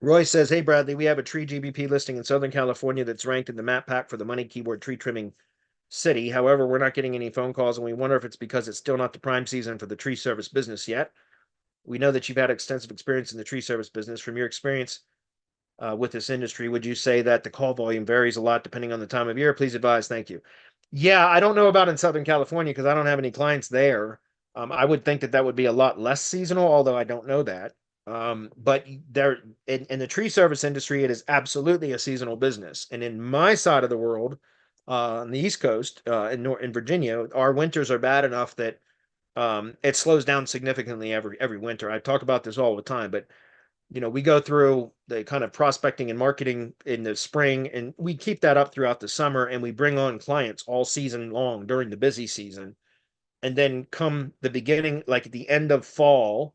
Roy says, hey, Bradley, we have a tree GBP listing in Southern California that's ranked in the map pack for the money keyword tree trimming city. However, we're not getting any phone calls, and we wonder if it's because it's still not the prime season for the tree service business yet. We know that you've had extensive experience in the tree service business. From your experience with this industry, would you say that the call volume varies a lot depending on the time of year? Please advise. Thank you. Yeah, I don't know about in Southern California because I don't have any clients there. I would think that that would be a lot less seasonal, although I don't know that. But there in the tree service industry, it is absolutely a seasonal business. And in my side of the world, on the East Coast, in Virginia, our winters are bad enough that it slows down significantly every winter. I talk about this all the time, but we go through the kind of prospecting and marketing in the spring, and we keep that up throughout the summer, and we bring on clients all season long during the busy season. And then come the beginning, like at the end of fall,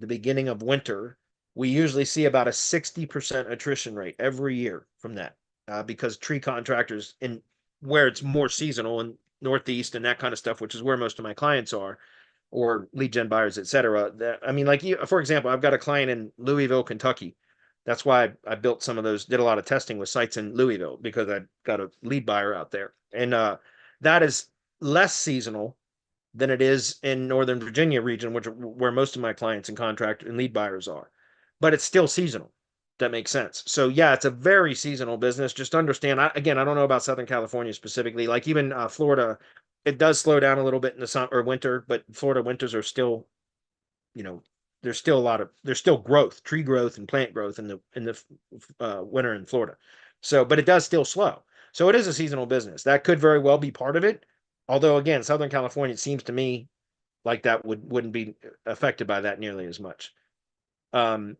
the beginning of winter, we usually see about a 60% attrition rate every year from that, because tree contractors in where it's more seasonal in Northeast and that kind of stuff, which is where most of my clients are, or lead gen buyers, et cetera. I mean, like, for example, I've got a client in Louisville, Kentucky. That's why I built some of those, did a lot of testing with sites in Louisville because I got a lead buyer out there. And that is less seasonal than it is in Northern Virginia region, where most of my clients and contract and lead buyers are. But it's still seasonal. That makes sense. So yeah, it's a very seasonal business. Just understand. Again, I don't know about Southern California specifically. Like even Florida, it does slow down a little bit in the summer or winter, but Florida winters are still, you know, there's still growth, tree growth and plant growth in the winter in Florida. So, but it does still slow. So it is a seasonal business. That could very well be part of it. Although again, Southern California, it seems to me like that wouldn't be affected by that nearly as much. Um,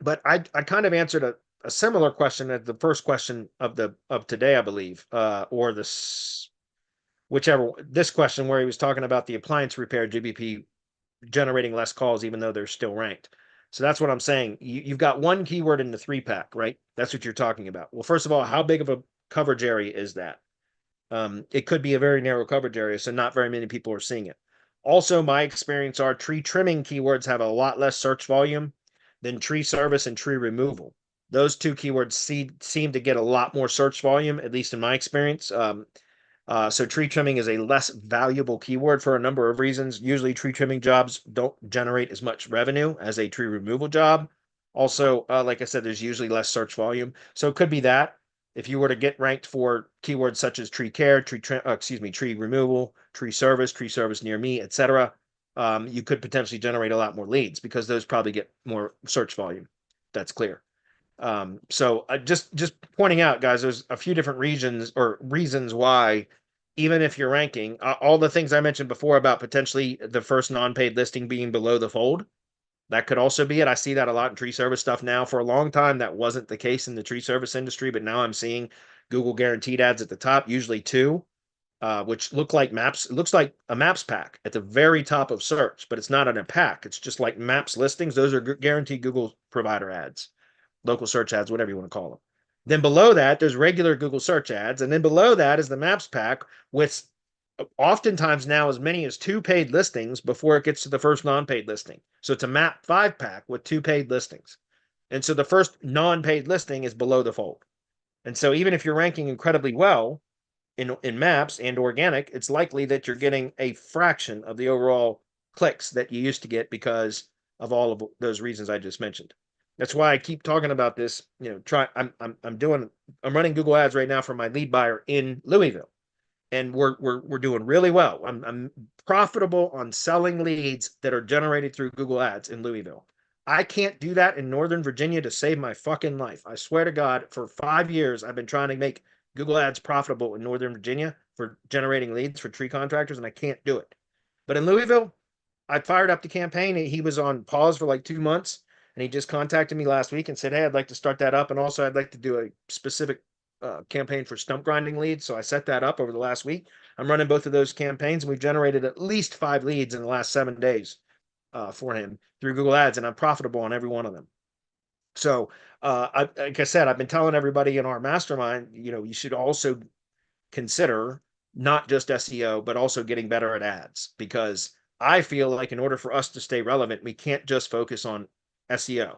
but I kind of answered a similar question at the first question of today, I believe, or this whichever this question where he was talking about the appliance repair GBP generating less calls even though they're still ranked. So that's what I'm saying. You've got one keyword in the three pack, right? That's what you're talking about. Well, first of all, how big of a coverage area is that? It could be a very narrow coverage area, so not very many people are seeing it. Also, my experience are tree trimming keywords have a lot less search volume than tree service and tree removal. Those two keywords seem to get a lot more search volume, at least in my experience. So tree trimming is a less valuable keyword for a number of reasons. Usually tree trimming jobs don't generate as much revenue as a tree removal job. Also, like I said, there's usually less search volume. So it could be that if you were to get ranked for keywords such as tree care, tree removal, tree service near me, etc., you could potentially generate a lot more leads because those probably get more search volume. That's clear. So just pointing out, guys, there's a few different regions or reasons why, even if you're ranking, all the things I mentioned before about potentially the first non-paid listing being below the fold, that could also be it. I see that a lot in tree service stuff now. For a long time, that wasn't the case in the tree service industry, but now I'm seeing Google guaranteed ads at the top, usually two, which look like maps. It looks like a maps pack at the very top of search, but it's not in a pack. It's just like maps listings. Those are guaranteed Google provider ads, local search ads, whatever you want to call them. Then below that, there's regular Google search ads. And then below that is the maps pack with oftentimes now as many as two paid listings before it gets to the first non-paid listing. So it's a map 5 pack with two paid listings. And so the first non-paid listing is below the fold. And so even if you're ranking incredibly well in maps and organic, it's likely that you're getting a fraction of the overall clicks that you used to get because of all of those reasons I just mentioned. That's why I keep talking about this. I'm running Google Ads right now for my lead buyer in Louisville, and we're doing really well. I'm profitable on selling leads that are generated through Google Ads in Louisville. I can't do that in Northern Virginia to save my fucking life. I swear to God, for 5 years, I've been trying to make Google Ads profitable in Northern Virginia for generating leads for tree contractors, and I can't do it. But in Louisville, I fired up the campaign. He was on pause for like 2 months, and he just contacted me last week and said, "Hey, I'd like to start that up, and also I'd like to do a specific campaign for stump grinding leads." So I set that up over the last week. I'm running both of those campaigns, and we've generated at least 5 leads in the last 7 days for him through Google Ads, and I'm profitable on every one of them. So, like I said, I've been telling everybody in our mastermind, you should also consider not just SEO, but also getting better at ads, because I feel like in order for us to stay relevant, we can't just focus on SEO.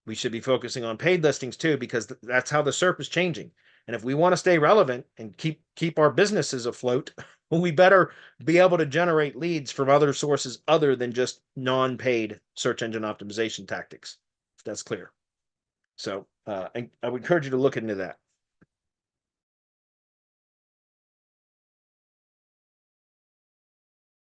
We should be focusing on paid listings too, because that's how the SERP is changing. And if we want to stay relevant and keep our businesses afloat, we better be able to generate leads from other sources other than just non-paid search engine optimization tactics. If that's clear. So I would encourage you to look into that.